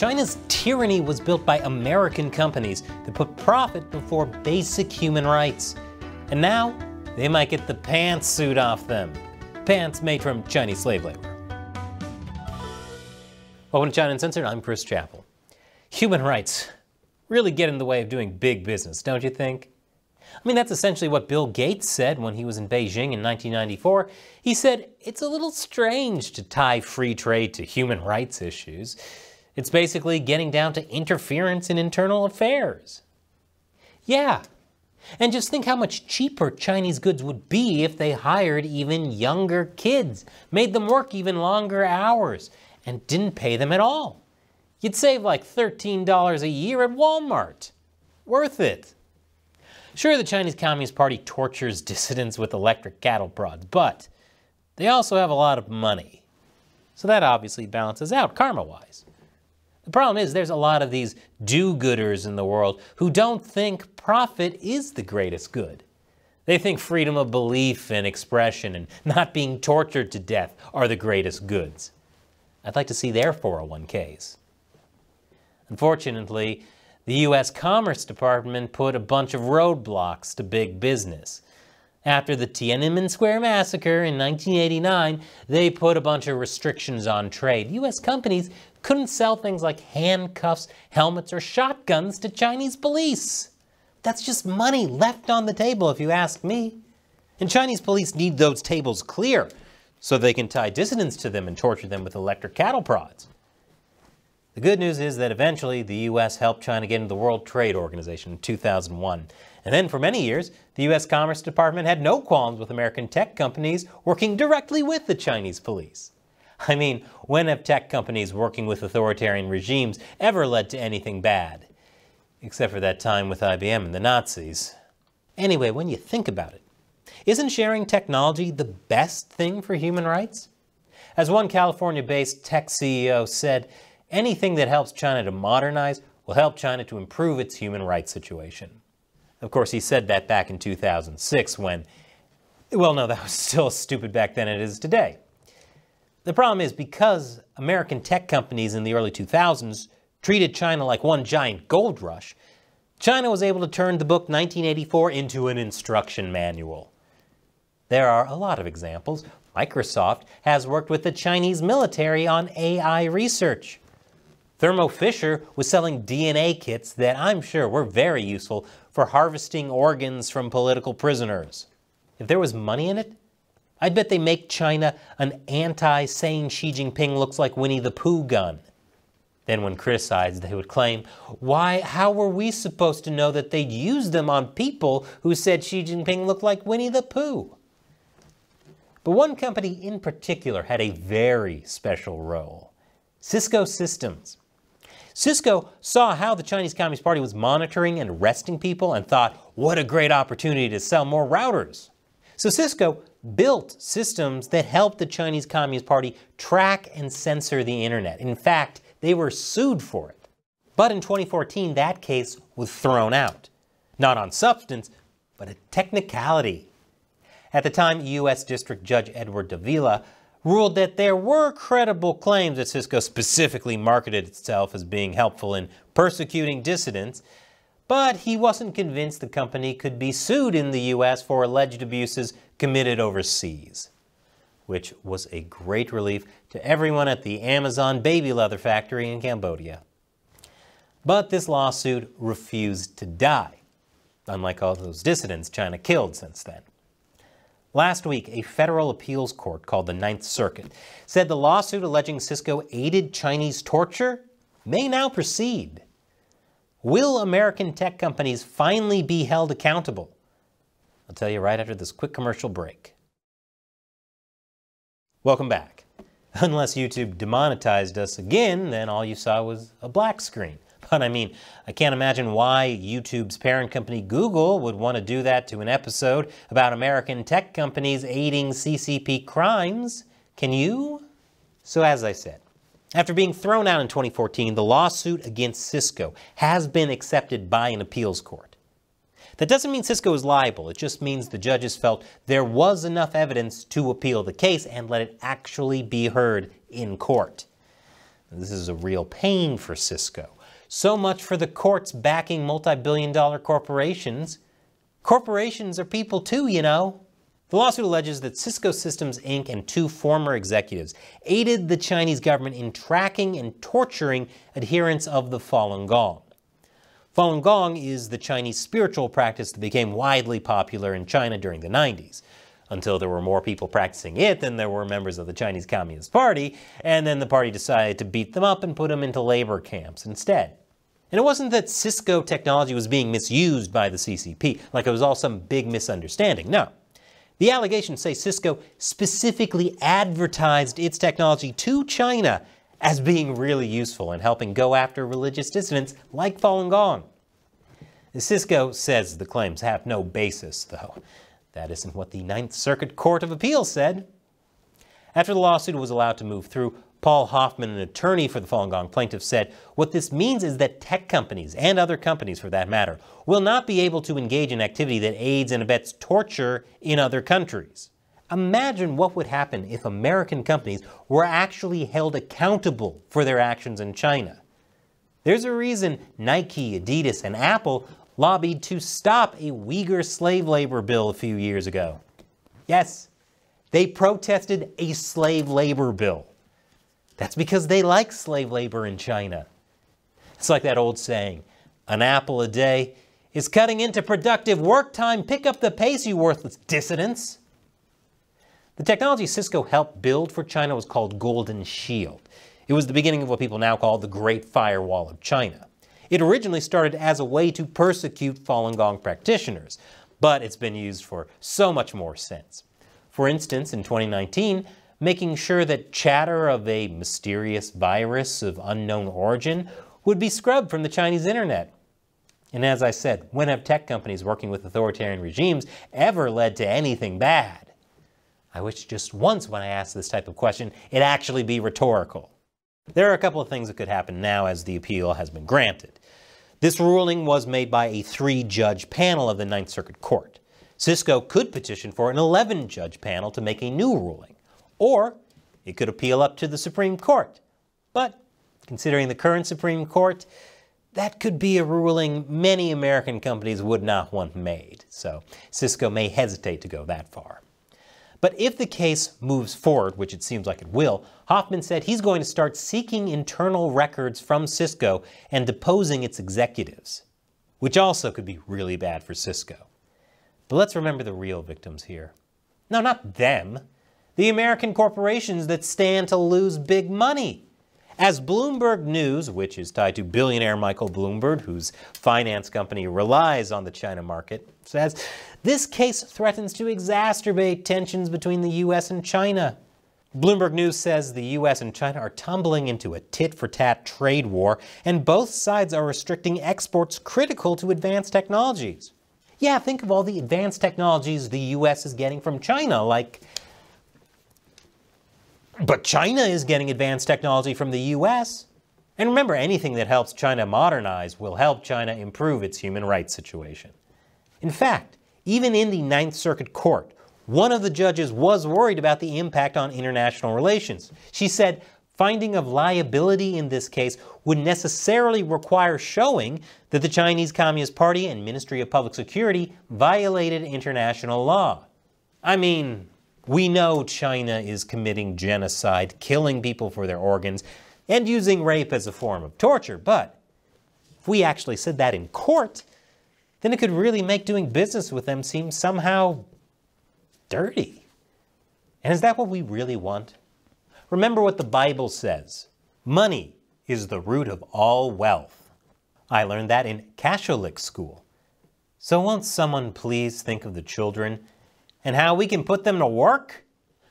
China's tyranny was built by American companies that put profit before basic human rights. And now, they might get the pantsuit off them. Pants made from Chinese slave labor. Welcome to China Uncensored, I'm Chris Chappell. Human rights really get in the way of doing big business, don't you think? I mean, that's essentially what Bill Gates said when he was in Beijing in 1994. He said, it's a little strange to tie free trade to human rights issues. It's basically getting down to interference in internal affairs. Yeah, and just think how much cheaper Chinese goods would be if they hired even younger kids, made them work even longer hours, and didn't pay them at all. You'd save like $13 a year at Walmart. Worth it. Sure, the Chinese Communist Party tortures dissidents with electric cattle prods, but they also have a lot of money. So that obviously balances out karma-wise. The problem is there's a lot of these do-gooders in the world who don't think profit is the greatest good. They think freedom of belief and expression and not being tortured to death are the greatest goods. I'd like to see their 401ks. Unfortunately, the U.S. Commerce Department put a bunch of roadblocks to big business. After the Tiananmen Square massacre in 1989, they put a bunch of restrictions on trade. U.S. companies couldn't sell things like handcuffs, helmets, or shotguns to Chinese police. That's just money left on the table, if you ask me. And Chinese police need those tables clear so they can tie dissidents to them and torture them with electric cattle prods. The good news is that eventually the U.S. helped China get into the World Trade Organization in 2001. And then for many years, the U.S. Commerce Department had no qualms with American tech companies working directly with the Chinese police. I mean, when have tech companies working with authoritarian regimes ever led to anything bad? Except for that time with IBM and the Nazis. Anyway, when you think about it, isn't sharing technology the best thing for human rights? As one California-based tech CEO said, anything that helps China to modernize will help China to improve its human rights situation. Of course, he said that back in 2006 when, well, no, that was still as stupid back then as it is today. The problem is because American tech companies in the early 2000s treated China like one giant gold rush, China was able to turn the book 1984 into an instruction manual. There are a lot of examples. Microsoft has worked with the Chinese military on AI research. Thermo Fisher was selling DNA kits that I'm sure were very useful for harvesting organs from political prisoners. If there was money in it, I'd bet they make China an anti-saying Xi Jinping looks like Winnie the Pooh gun. Then when criticized, they would claim, how were we supposed to know that they'd use them on people who said Xi Jinping looked like Winnie the Pooh? But one company in particular had a very special role. Cisco Systems. Cisco saw how the Chinese Communist Party was monitoring and arresting people and thought, what a great opportunity to sell more routers. So Cisco built systems that helped the Chinese Communist Party track and censor the internet. In fact, they were sued for it. But in 2014, that case was thrown out. Not on substance, but a technicality. At the time, U.S. District Judge Edward Davila ruled that there were credible claims that Cisco specifically marketed itself as being helpful in persecuting dissidents, but he wasn't convinced the company could be sued in the U.S. for alleged abuses committed overseas, which was a great relief to everyone at the Amazon baby leather factory in Cambodia. But this lawsuit refused to die, unlike all those dissidents China killed since then. Last week, a federal appeals court called the Ninth Circuit said the lawsuit alleging Cisco aided Chinese torture may now proceed. Will American tech companies finally be held accountable? I'll tell you right after this quick commercial break. Welcome back. Unless YouTube demonetized us again, then all you saw was a black screen. But I mean, I can't imagine why YouTube's parent company Google would want to do that to an episode about American tech companies aiding CCP crimes. Can you? So as I said, after being thrown out in 2014, the lawsuit against Cisco has been accepted by an appeals court. That doesn't mean Cisco is liable. It just means the judges felt there was enough evidence to appeal the case and let it actually be heard in court. This is a real pain for Cisco. So much for the courts backing multi-billion-dollar corporations. Corporations are people too, you know. The lawsuit alleges that Cisco Systems Inc. and two former executives aided the Chinese government in tracking and torturing adherents of the Falun Gong. Falun Gong is the Chinese spiritual practice that became widely popular in China during the 90s, until there were more people practicing it than there were members of the Chinese Communist Party, and then the party decided to beat them up and put them into labor camps instead. And it wasn't that Cisco technology was being misused by the CCP, like it was all some big misunderstanding. No. The allegations say Cisco specifically advertised its technology to China as being really useful in helping go after religious dissidents like Falun Gong. Cisco says the claims have no basis, though. That isn't what the Ninth Circuit Court of Appeals said. After the lawsuit was allowed to move through, Paul Hoffman, an attorney for the Falun Gong plaintiffs, said, "What this means is that tech companies, and other companies for that matter, will not be able to engage in activity that aids and abets torture in other countries." Imagine what would happen if American companies were actually held accountable for their actions in China. There's a reason Nike, Adidas, and Apple lobbied to stop a Uyghur slave labor bill a few years ago. Yes, they protested a slave labor bill. That's because they like slave labor in China. It's like that old saying, an apple a day is cutting into productive work time. Pick up the pace, you worthless dissidents. The technology Cisco helped build for China was called Golden Shield. It was the beginning of what people now call the Great Firewall of China. It originally started as a way to persecute Falun Gong practitioners, but it's been used for so much more since. For instance, in 2019, making sure that chatter of a mysterious virus of unknown origin would be scrubbed from the Chinese internet. And as I said, when have tech companies working with authoritarian regimes ever led to anything bad? I wish just once when I ask this type of question, it actually be rhetorical. There are a couple of things that could happen now as the appeal has been granted. This ruling was made by a 3-judge panel of the Ninth Circuit Court. Cisco could petition for an 11-judge panel to make a new ruling. Or it could appeal up to the Supreme Court. But considering the current Supreme Court, that could be a ruling many American companies would not want made. So Cisco may hesitate to go that far. But if the case moves forward, which it seems like it will, Hoffman said he's going to start seeking internal records from Cisco and deposing its executives, which also could be really bad for Cisco. But let's remember the real victims here. No, not them. The American corporations that stand to lose big money. As Bloomberg News, which is tied to billionaire Michael Bloomberg, whose finance company relies on the China market, says, this case threatens to exacerbate tensions between the U.S. and China. Bloomberg News says the U.S. and China are tumbling into a tit-for-tat trade war, and both sides are restricting exports critical to advanced technologies. Yeah, think of all the advanced technologies the U.S. is getting from China, like... But China is getting advanced technology from the U.S. And remember, anything that helps China modernize will help China improve its human rights situation. In fact, even in the Ninth Circuit Court, one of the judges was worried about the impact on international relations. She said, finding of liability in this case would necessarily require showing that the Chinese Communist Party and Ministry of Public Security violated international law. I mean, we know China is committing genocide, killing people for their organs, and using rape as a form of torture, but if we actually said that in court, then it could really make doing business with them seem somehow dirty. And is that what we really want? Remember what the Bible says. Money is the root of all wealth. I learned that in Catholic school. So won't someone please think of the children and how we can put them to work?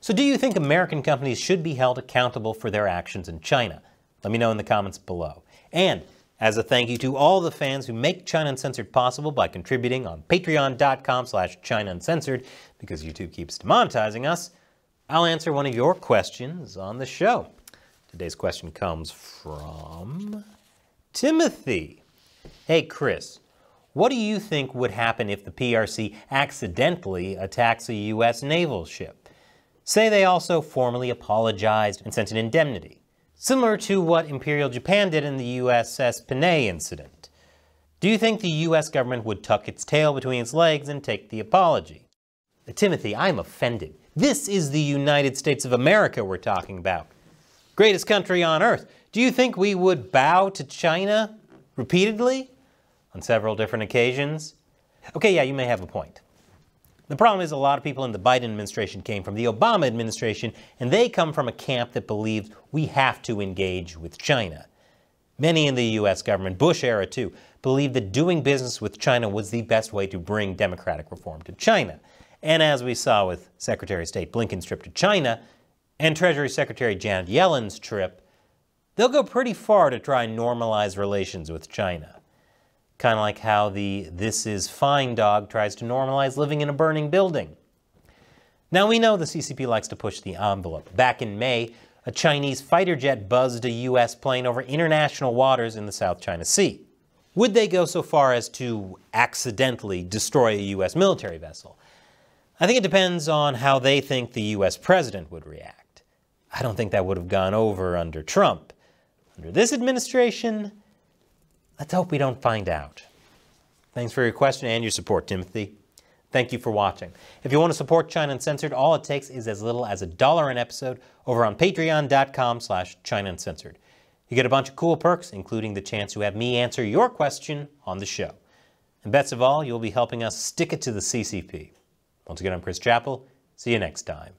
So do you think American companies should be held accountable for their actions in China? Let me know in the comments below. And as a thank you to all the fans who make China Uncensored possible by contributing on patreon.com/China Uncensored, because YouTube keeps demonetizing us, I'll answer one of your questions on the show. Today's question comes from Timothy. Hey Chris, what do you think would happen if the PRC accidentally attacks a U.S. naval ship? Say they also formally apologized and sent an indemnity. Similar to what Imperial Japan did in the USS Panay incident. Do you think the US government would tuck its tail between its legs and take the apology? Timothy, I'm offended. This is the United States of America we're talking about. Greatest country on earth. Do you think we would bow to China repeatedly? On several different occasions? Okay, yeah, you may have a point. The problem is a lot of people in the Biden administration came from the Obama administration, and they come from a camp that believes we have to engage with China. Many in the US government, Bush era too, believed that doing business with China was the best way to bring democratic reform to China. And as we saw with Secretary of State Blinken's trip to China and Treasury Secretary Janet Yellen's trip, they'll go pretty far to try and normalize relations with China. Kind of like how the "this is fine" dog tries to normalize living in a burning building. Now we know the CCP likes to push the envelope. Back in May, a Chinese fighter jet buzzed a US plane over international waters in the South China Sea. Would they go so far as to accidentally destroy a US military vessel? I think it depends on how they think the US president would react. I don't think that would have gone over under Trump. Under this administration, let's hope we don't find out. Thanks for your question and your support, Timothy. Thank you for watching. If you want to support China Uncensored, all it takes is as little as $1 an episode over on patreon.com/China Uncensored. You get a bunch of cool perks, including the chance to have me answer your question on the show. And best of all, you'll be helping us stick it to the CCP. Once again, I'm Chris Chappell. See you next time.